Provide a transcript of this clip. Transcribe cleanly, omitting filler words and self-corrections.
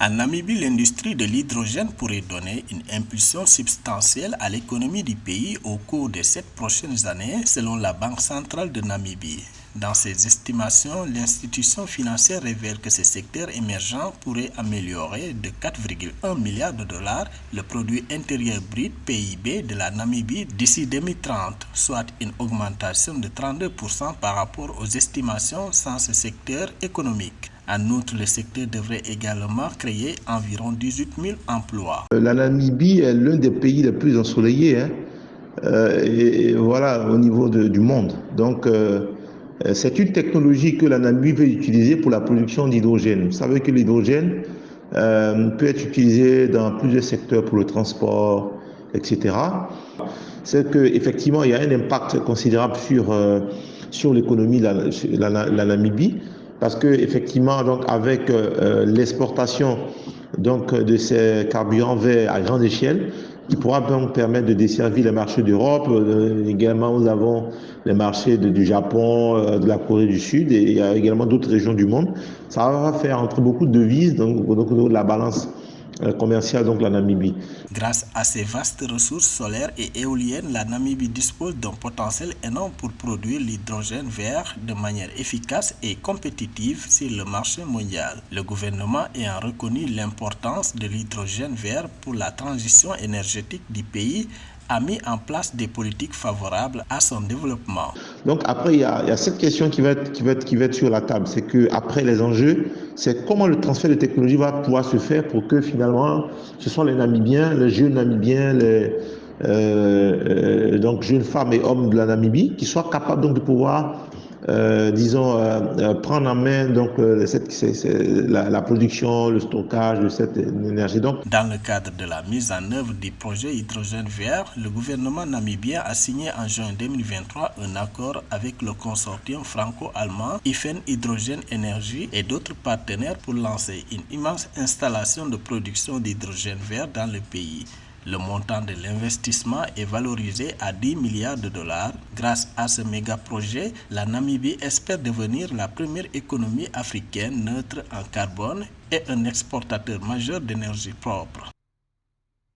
En Namibie, l'industrie de l'hydrogène pourrait donner une impulsion substantielle à l'économie du pays au cours des 7 prochaines années, selon la Banque centrale de Namibie. Dans ses estimations, l'institution financière révèle que ce secteur émergent pourrait améliorer de 4,1 milliards de dollars le produit intérieur brut PIB de la Namibie d'ici 2030, soit une augmentation de 32% par rapport aux estimations sans ce secteur économique. En outre, le secteur devrait également créer environ 18 000 emplois. La Namibie est l'un des pays les plus ensoleillés voilà, au niveau du monde. Donc, c'est une technologie que la Namibie veut utiliser pour la production d'hydrogène. Vous savez que l'hydrogène peut être utilisé dans plusieurs secteurs pour le transport, etc. C'est qu'effectivement, il y a un impact considérable sur l'économie de la Namibie. Parce que effectivement, donc avec l'exportation de ces carburants verts à grande échelle, qui pourra donc permettre de desservir les marchés d'Europe. Également, nous avons les marchés du Japon, de la Corée du Sud, et il y a également d'autres régions du monde. Ça va faire entrer beaucoup de devises donc la balance commerciale, donc la Namibie. Grâce à ces vastes ressources solaires et éoliennes, la Namibie dispose d'un potentiel énorme pour produire l'hydrogène vert de manière efficace et compétitive sur le marché mondial. Le gouvernement ayant reconnu l'importance de l'hydrogène vert pour la transition énergétique du pays, a mis en place des politiques favorables à son développement. Donc après, il y a cette question qui va être sur la table. C'est que après les enjeux, c'est comment le transfert de technologie va pouvoir se faire pour que finalement, ce sont les Namibiens, les jeunes Namibiens, donc jeunes femmes et hommes de la Namibie, qui soient capables donc de pouvoir prendre en main donc la production, le stockage de cette énergie. Donc, dans le cadre de la mise en œuvre du projet hydrogène vert, le gouvernement namibien a signé en juin 2023 un accord avec le consortium franco-allemand Hyphen Hydrogène Énergie et d'autres partenaires pour lancer une immense installation de production d'hydrogène vert dans le pays. Le montant de l'investissement est valorisé à 10 milliards de dollars. Grâce à ce méga-projet, la Namibie espère devenir la première économie africaine neutre en carbone et un exportateur majeur d'énergie propre.